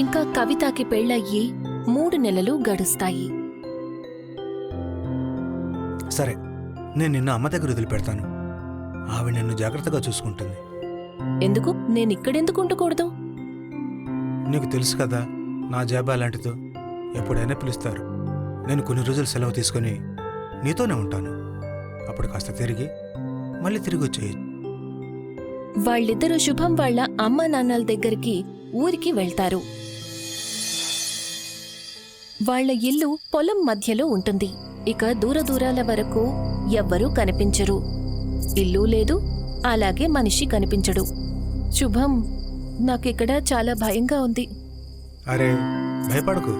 ఇంకా కవితకి పెళ్ళయ్యి 3 నెలలు గడుస్తాయి. సరే, నేను నిన్న అమ్మ దగ్గర వదిలిపెడతాను. ఆవిడ నిన్ను జాగ్రత్తగా చూసుకుంటుంది. ఎందుకు నేనిక్కడెందుకు ఉండకూడదు? నీకు తెలుసు కదా నా జాబ్ అలాంటిదో. ఎప్పుడైనా పిలుస్తారు. నేను కొన్ని రోజులు సెలవు తీసుకుని నీతోనే ఉంటాను. అప్పుడు కాస్త మళ్ళీ తిరిగి వచ్చేయి. వాళ్ళిద్దరూ శుభం వాళ్ళ అమ్మా నాన్నల దగ్గరికి ఊరికి వెళ్తారు. వాళ్ల ఇల్లు పొలం మధ్యలో ఉంటుంది. ఇక దూరదూరాల వరకు ఎవ్వరూ కనిపించరు. ఇల్లు లేదు, అలాగే మనిషి కనిపించడు. శుభం, నాకిక్కడ చాలా భయంగా ఉంది. అరే భయపడకు.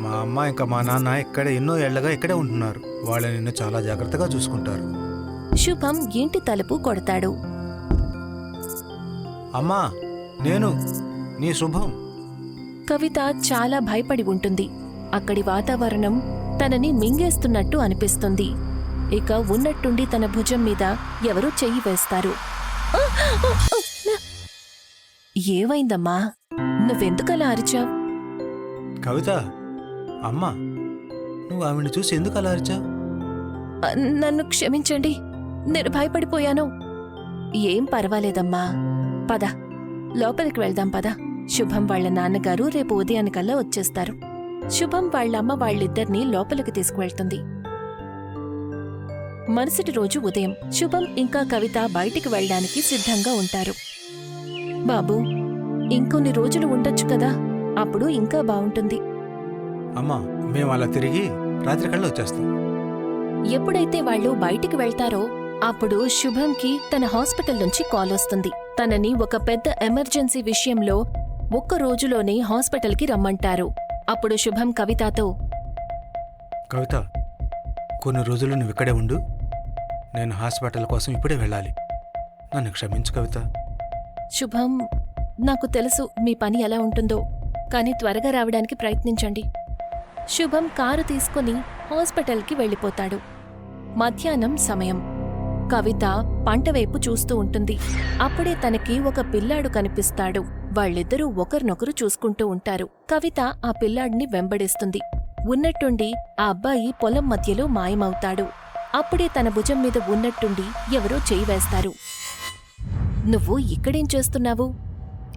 మా అమ్మ ఇంకా మా నాన్న ఇక్కడ ఎన్నో ఏళ్లగా ఇక్కడే ఉంటున్నారు. వాళ్ళు నిన్ను చాలా జాగ్రత్తగా చూసుకుంటారు. శుభం ఇంటి తలుపు కొడతాడు. అమ్మా, నేను నీ శుభం. కవిత చాలా భయపడి ఉంటుంది. అక్కడి వాతావరణం తనని మింగేస్తున్నట్టు అనిపిస్తుంది. ఇక ఉన్నట్టుండి తన భుజం మీద ఎవరో చెయ్యి వేస్తారు. ఏమైందమ్మా? నువ్వెందుకలా అరిచావు? కవిత, అమ్మా, నువ్వు ఆవిడ్ని చూసి ఎందుకు అలా అరిచావు? నన్ను క్షమించండి, నేను భయపడిపోయాను. ఏం పర్వాలేదమ్మా, పద లోపలికి వెళ్దాం పద. శుభం వాళ్ల నాన్నగారు రేపు ఉదయానికల్లా వచ్చేస్తారు. శుభం వాళ్లమ్మ వాళ్ళిద్దరినీ లోపలికి తీసుకువెళ్తుంది. మరుసటి రోజు ఉదయం శుభం ఇంకా కవిత బయటికి వెళ్లడానికి సిద్ధంగా ఉంటారు. బాబూ, ఇంకొన్ని రోజులు ఉండొచ్చు కదా, అప్పుడు ఇంకా బావుంటుంది. అమ్మా, మేము అలా తిరిగి రాత్రికల్లా వచ్చేస్తాం. ఎప్పుడైతే వాళ్ళు బయటికి వెళ్తారో అప్పుడు శుభంకి తన హాస్పిటల్ నుంచి కాల్ వస్తుంది. తనని ఒక పెద్ద ఎమర్జెన్సీ విషయంలో 1 రోజులోనే హాస్పిటల్కి రమ్మంటారు. అప్పుడు శుభం కవితతో, కవిత, కొన్ని రోజులు నువ్వు ఇక్కడే ఉండు. నేను హాస్పిటల్ కోసం ఇప్పుడే వెళ్ళాలి. నన్ను క్షమించు కవిత. శుభం, నాకు తెలుసు మీ పని ఎలా ఉంటుందో, కానీ త్వరగా రావడానికి ప్రయత్నించండి. శుభం కారు తీసుకుని హాస్పిటల్కి వెళ్ళిపోతాడు. మధ్యాహ్నం సమయం. కవిత పంటవైపు చూస్తూ ఉంటుంది. అప్పుడే తనకి ఒక పిల్లాడు కనిపిస్తాడు. వాళ్ళిద్దరూ ఒకరినొకరు చూసుకుంటూ ఉంటారు. కవిత ఆ పిల్లాడిని వెంబడిస్తుంది. ఉన్నట్టుండి ఆ అబ్బాయి పొలం మధ్యలో మాయమవుతాడు. అప్పుడే తన భుజం మీద ఉన్నట్టుండి ఎవరో చెయ్యి వేస్తారు. నువ్వు ఇక్కడేం చేస్తున్నావు?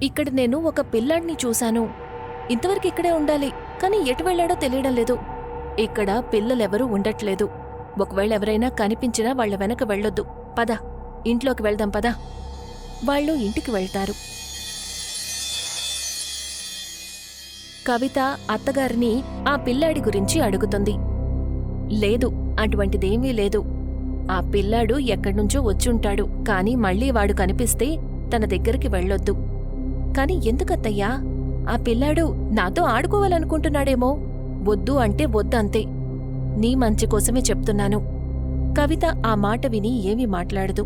ఇక్కడ నేను ఒక పిల్లాడిని చూశాను. ఇంతవరకు ఇక్కడే ఉండాలి, కానీ ఎటు వెళ్లాడో తెలియడం లేదు. ఇక్కడ పిల్లలెవరూ ఉండట్లేదు. ఒకవేళ ఎవరైనా కనిపించినా వాళ్ల వెనక వెళ్ళొద్దు. పద, ఇంట్లోకి వెళ్దాం పద. వాళ్ళు ఇంటికి వెళ్తారు. కవిత అత్తగారిని ఆ పిల్లాడి గురించి అడుగుతుంది. లేదు, అటువంటిదేమీ లేదు. ఆ పిల్లాడు ఎక్కడ్నుంచో వచ్చుంటాడు, కాని మళ్లీ వాడు కనిపిస్తే తన దగ్గరికి వెళ్ళొద్దు. కాని ఎందుకత్తయ్యా? ఆ పిల్లాడు నాతో ఆడుకోవాలనుకుంటున్నాడేమో. వద్దు అంటే వద్దంతే. నీ మంచి కోసమే చెప్తున్నాను. కవిత ఆ మాట విని ఏమీ మాట్లాడదు.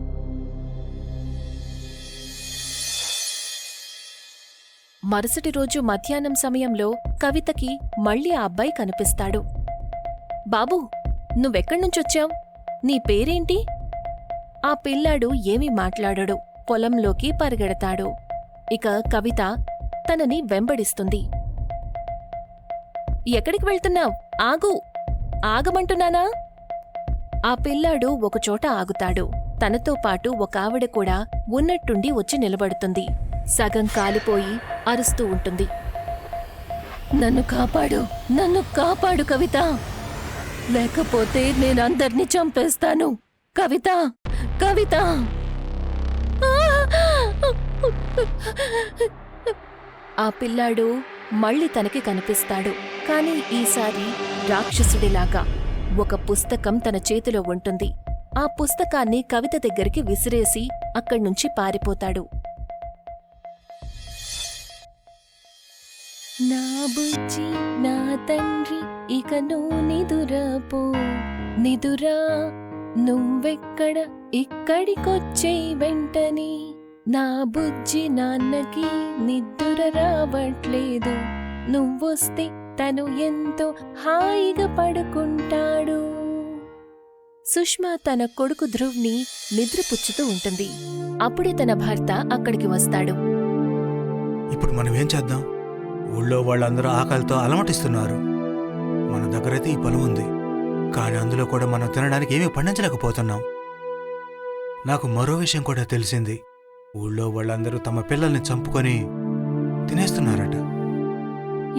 మరుసటి రోజు మధ్యాహ్నం సమయంలో కవితకి మళ్లీ ఆ అబ్బాయి కనిపిస్తాడు. బాబూ, నువ్వెక్కడ్నుంచొచ్చావ్? నీ పేరేంటి? ఆ పిల్లాడు ఏమీ మాట్లాడడు. పొలంలోకి పరిగెడతాడు. ఇక కవిత తనని వెంబడిస్తుంది. ఎక్కడికి వెళ్తున్నావ్? ఆగు, ఆగమంటున్నానా? ఆ పిల్లాడు ఒకచోట ఆగుతాడు. తనతో పాటు ఒక ఆవిడ కూడా ఉన్నట్టుండి వచ్చి నిలబడుతుంది. సగం కాలిపోయి అరుస్తూ ఉంటుంది. నన్ను కాపాడు, నన్ను కాపాడు కవిత, లేకపోతే నేనందర్నీ చంపేస్తాను. కవిత, కవిత! ఆ పిల్లాడు మళ్ళీ తనకి కనిపిస్తాడు. కాని ఈసారి రాక్షసుడిలాగా. ఒక పుస్తకం తన చేతిలో ఉంటుంది. ఆ పుస్తకాన్ని కవిత దగ్గరికి విసిరేసి అక్కడ్నుంచి పారిపోతాడు. నా బుజ్జి, నా తండ్రి, ఇక నువ్వు నిదురపో, నిదురా, నువ్వెక్కడ, ఇక్కడికొచ్చే వెంటనే. నా బుజ్జి నాన్నకి నిద్ర రావట్లేదు, నువ్వొస్తే తను ఎంతో హాయిగా పడుకుంటాడు. సుష్మా తన కొడుకు ధ్రువ్ని నిద్రపుచ్చుతూ ఉంటుంది. అప్పుడే తన భర్త అక్కడికి వస్తాడు. ఇప్పుడు మనం ఏం చేద్దాం? ఊళ్ళో వాళ్ళందరూ ఆకలితో అలమటిస్తున్నారు. మన దగ్గరైతే ఈ పొలం ఉంది, కానీ అందులో కూడా మనం తినడానికి ఏమీ పండించలేకపోతున్నాం. నాకు మరో విషయం కూడా తెలిసింది. ఊళ్ళో వాళ్ళందరూ తమ పిల్లల్ని చంపుకొని తినేస్తున్నారట.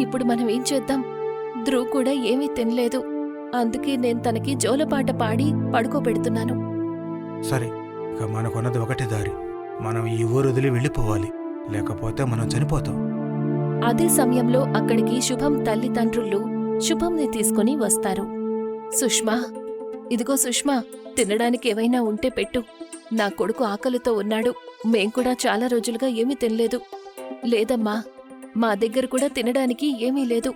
ఇప్పుడు మనం ఏం చేద్దాం? ధ్రువ్ కూడా ఏమీ తినలేదు. అందుకే నేను తనకి జోలపాట పాడి పడుకోబెడుతున్నాను. సరే, ఇక మనకున్నది ఒకటే దారి. మనం ఈ ఊరు వదిలి వెళ్ళిపోవాలి, లేకపోతే మనం చనిపోతాం. అదే సమయంలో అక్కడికి శుభం తల్లిదండ్రులు శుభంని తీసుకుని వస్తారు. సుష్మా, ఇదిగో సుష్మా, తినడానికి ఏవైనా ఉంటే పెట్టు. నా కొడుకు ఆకలితో ఉన్నాడు. మేం కూడా చాలా రోజులుగా ఏమీ తినలేదు. లేదమ్మా, మా దగ్గర కూడా తినడానికి ఏమీ లేదు.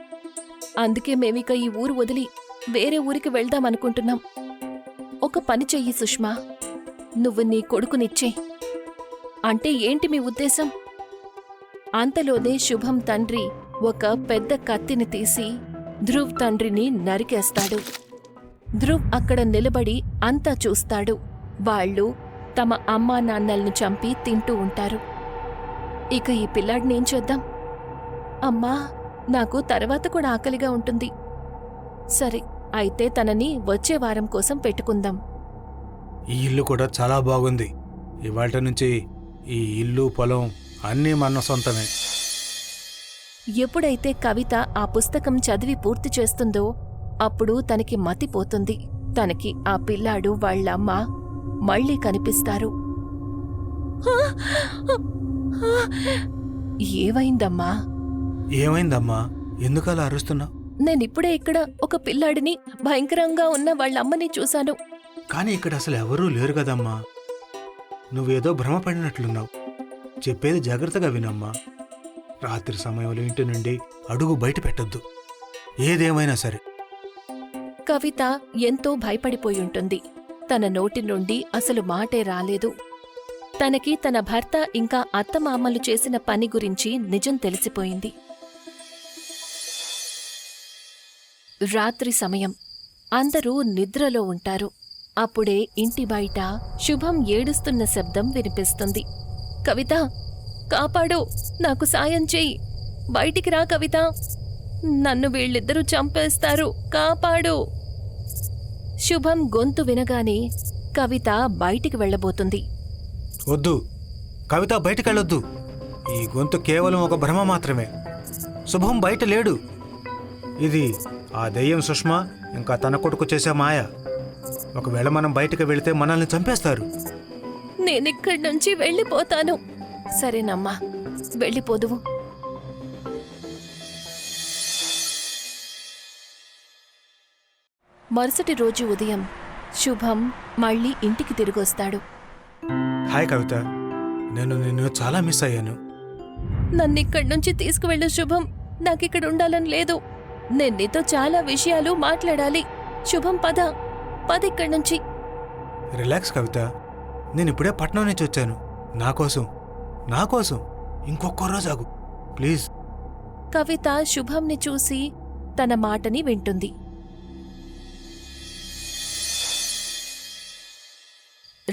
అందుకే మేమిక ఈ ఊరు వదిలి వేరే ఊరికి వెళ్దామనుకుంటున్నాం. ఒక పని చెయ్యి సుష్మా, నువ్వు నీ కొడుకునిచ్చే. అంటే ఏంటి మీ ఉద్దేశం? అంతలోనే శుభం తండ్రి ఒక పెద్ద కత్తిని తీసి ధ్రువ్ తండ్రిని నరికేస్తాడు. ధ్రువ్ అక్కడ నిలబడి అంతా చూస్తాడు. వాళ్ళు తమ అమ్మా నాన్నల్ని చంపి తింటూ ఉంటారు. ఇక ఈ పిల్లాడినేం చేద్దాం? అమ్మా, నాకు తర్వాత కూడా ఆకలిగా ఉంటుంది. సరే, అయితే తనని వచ్చే వారం కోసం పెట్టుకుందాం. ఈ ఇల్లు కూడా చాలా బాగుంది. ఇవాళ నుంచి ఈ ఇల్లు, పొలం అన్నీ మన సొంతమే. ఎప్పుడైతే కవిత ఆ పుస్తకం చదివి పూర్తి చేస్తుందో అప్పుడు తనకి మతిపోతుంది. తనకి ఆ పిల్లాడు వాళ్ళమ్మ మళ్ళీ కనిపిస్తారు. ఏవైందమ్మా? ఏమైందమ్మా? ఎందుకలా అరుస్తున్నావు? నేనిప్పుడే ఇక్కడ ఒక పిల్లాడిని, భయంకరంగా ఉన్న వాళ్ళమ్మని చూశాను. కానీ ఇక్కడ అసలు ఎవరూ లేరు కదమ్మా. నువ్వేదో భ్రమపడినట్లున్నావు. చెప్పేది జాగ్రత్తగా వినమ్మా. రాత్రి సమయంలో ఇంటి నుండి అడుగు బయట పెట్టొద్దు, ఏదేమైనా సరే. కవిత ఎంతో భయపడిపోయుంటుంది. తన నోటి నుండి అసలు మాటే రాలేదు. తనకి తన భర్త ఇంకా అత్తమామలు చేసిన పని గురించి నిజం తెలిసిపోయింది. రాత్రి సమయం. అందరూ నిద్రలో ఉంటారు. అప్పుడే ఇంటి బయట శుభం ఏడుస్తున్న శబ్దం వినిపిస్తుంది. కవిత, కాపాడు, నాకు సాయం చెయ్యి. బయటికి రా కవిత, నన్ను వీళ్ళిద్దరూ చంపేస్తారు, కాపాడు. శుభం గొంతు వినగానే కవిత బయటికి వెళ్లబోతుంది. వద్దు కవిత, బయటకెళ్ళొద్దు. ఈ గొంతు కేవలం ఒక భ్రమ మాత్రమే. శుభం బయట లేడు. ఇది ఆ దెయ్యం సుష్మా ఇంకా తన కొడుకు చేసే మాయ. ఒకవేళ మనం బయటకు వెళితే మనల్ని చంపేస్తారు. నేనిక్కడి నుంచి వెళ్ళిపోతాను. సరేనమ్మా, వెళ్ళిపోదువు. మరుసటి రోజు ఉదయం శుభం మళ్ళీ ఇంటికి తిరిగొస్తాడు. హాయ్ కవిత, నేను నిన్ను చాలా మిస్ అయ్యాను. నన్నిక్కడి నుంచి తీసుకువెళ్ళు శుభం. నాకిక్కడ ఉండాలని లేదు. నేను నీతో చాలా విషయాలు మాట్లాడాలి. శుభం, పదిక్కడి నుంచి. రిలాక్స్ కవిత, నేను ఇప్పుడే పట్నం నుంచి వచ్చాను. నా కోసం ఇంకొక రోజు ఆగు ప్లీజ్. కవిత శుభంని చూసి తన మాటని వింటుంది.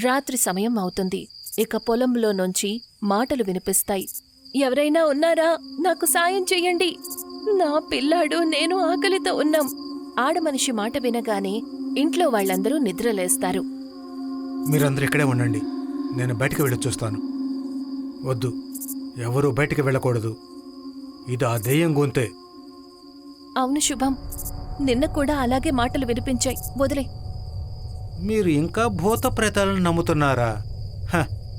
రాత్రి సమయం అవుతుంది. ఇక పొలంలో నుంచి మాటలు వినిపిస్తాయి. ఎవరైనా ఉన్నారా? నాకు సాయం చెయ్యండి. నా పిల్లాడు, నేను ఆకలితో ఉన్నాం. ఆడమనిషి మాట వినగానే ఇంట్లో వాళ్ళందరూ నిద్రలేస్తారు. మీరందరూ ఇక్కడే ఉండండి, నేను బయటికి వెళ్ళి చూస్తాను. వద్దు, ఎవరూ బయటికి వెళ్ళకూడదు. ఇది ఆ దెయ్యం గొంతే. అవును శుభం, నిన్న కూడా అలాగే మాటలు వినిపించాయి. వదిలే. మీరు ఇంకా భూత ప్రేతాలను నమ్ముతున్నారా?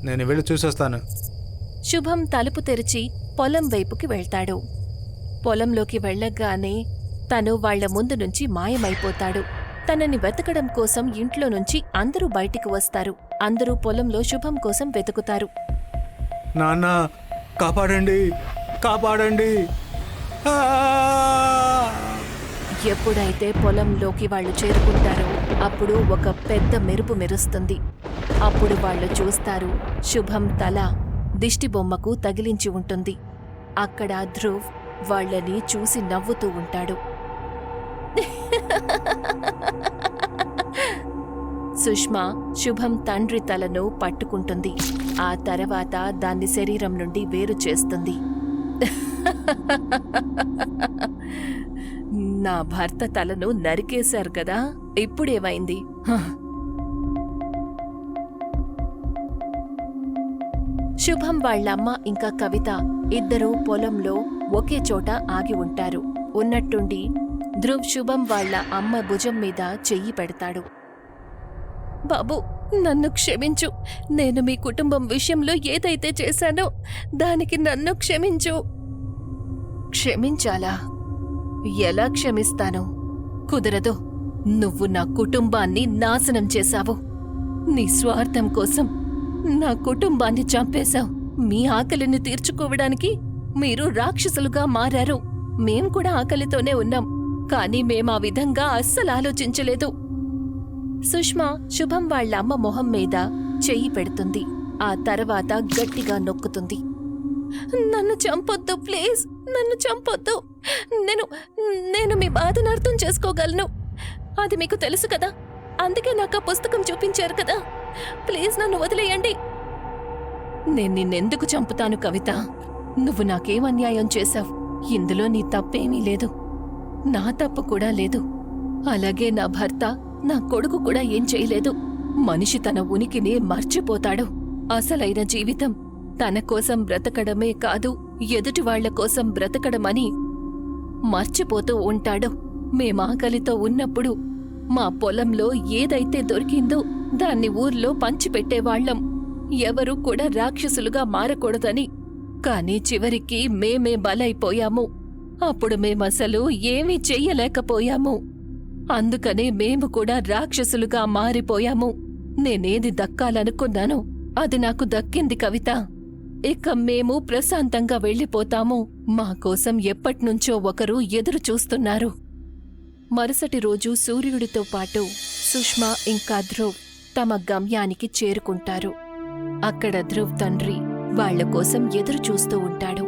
నేను వెళ్ళి చూసొస్తాను. శుభం తలుపు తెరిచి పొలం వైపుకి వెళ్తాడు. పొలంలోకి వెళ్ళగానే తను వాళ్ల ముందు నుంచి మాయమైపోతాడు. తనని వెతకడం కోసం ఇంట్లో నుంచి అందరూ బయటికి వస్తారు. అందరూ పొలంలో శుభం కోసం వెతుకుతారు. నాన్న, కాపాడండి, కాపాడండి. ఎప్పుడైతే పొలంలోకి వాళ్ళు చేరుకుంటారో అప్పుడు ఒక పెద్ద మెరుపు మెరుస్తుంది. అప్పుడు వాళ్ళు చూస్తారు, శుభం తల దిష్టిబొమ్మకు తగిలించి ఉంటుంది. అక్కడ ధ్రువ్ వాళ్ళని చూసి నవ్వుతూ ఉంటాడు. సుష్మా శుభం తండ్రి తలను పట్టుకుంటుంది. ఆ తర్వాత దాన్ని శరీరం నుండి వేరు చేస్తుంది. నా భర్త తలను నరికేశారు కదా, ఇప్పుడేమైంది? హ. శుభం వాళ్ళమ్మ ఇంకా కవిత ఇద్దరూ పొలంలో ఒకే చోట ఆగి ఉంటారు. ఉన్నట్టుండి ధ్రువ్ శుభం వాళ్ళ అమ్మ భుజం మీద చెయ్యి పెడతాడు. బాబు, నన్ను క్షమించు. నేను మీ కుటుంబం విషయంలో ఏదైతే చేశానో దానికి నన్ను క్షమించు. క్షమించాలా? ఎలా క్షమిస్తాను? కుదరదు. నువ్వు నా కుటుంబాన్ని నాశనం చేశావు. నీ స్వార్థం కోసం నా కుటుంబాన్ని చంపేశావు. మీ ఆకలిని తీర్చుకోవడానికి మీరు రాక్షసులుగా మారారు. మేం కూడా ఆకలితోనే ఉన్నాం, కానీ మేమా విధంగా అస్సలు ఆలోచించలేదు. సుష్మా శుభం వాళ్ళ అమ్మ మొహం మీద చెయ్యి పెడుతుంది. ఆ తర్వాత గట్టిగా నొక్కుతుంది. నన్ను చంపొద్దు, ప్లీజ్, నన్ను చంపొద్దు. నేను మీ బాధను అర్థం చేసుకోగలను. అది మీకు తెలుసు కదా, అందుకే నాకు ఆ పుస్తకం చూపించారు కదా. ప్లీజ్ నన్ను వదిలేయండి. నేను నిన్నెందుకు చంపుతాను కవిత? నువ్వు నాకేం అన్యాయం చేశావు? ఇందులో నీ తప్పేమీ లేదు, నా తప్పు కూడా లేదు. అలాగే నా భర్త, నా కొడుకు కూడా ఏం చేయలేదు. మనిషి తన ఉనికిని మర్చిపోతాడు. అసలైన జీవితం తన కోసం బ్రతకడమే కాదు, ఎదుటివాళ్ల కోసం బ్రతకడమని మర్చిపోతూ ఉంటాడు. మేమాకలితో ఉన్నప్పుడు మా పొలంలో ఏదైతే దొరికిందో దాన్ని ఊర్లో పంచిపెట్టేవాళ్లం. ఎవరూ కూడా రాక్షసులుగా మారకూడదని. కాని చివరికి మేమే బలైపోయాము. అప్పుడు మేమసలు ఏమీ చెయ్యలేకపోయాము. అందుకనే మేము కూడా రాక్షసులుగా మారిపోయాము. నేనేది దక్కాలనుకున్నానో అది నాకు దక్కింది కవిత. ఇక మేము ప్రశాంతంగా వెళ్ళిపోతాము. మా కోసం ఎప్పట్నుంచో ఒకరు ఎదురు చూస్తున్నారు. మరుసటి రోజు సూర్యుడితో పాటు సుష్మా ఇంకా ధ్రువ్ తమ గమ్యానికి చేరుకుంటారు. అక్కడ ధ్రువ్ తండ్రి వాళ్ల కోసం ఎదురు చూస్తూ ఉంటాడు.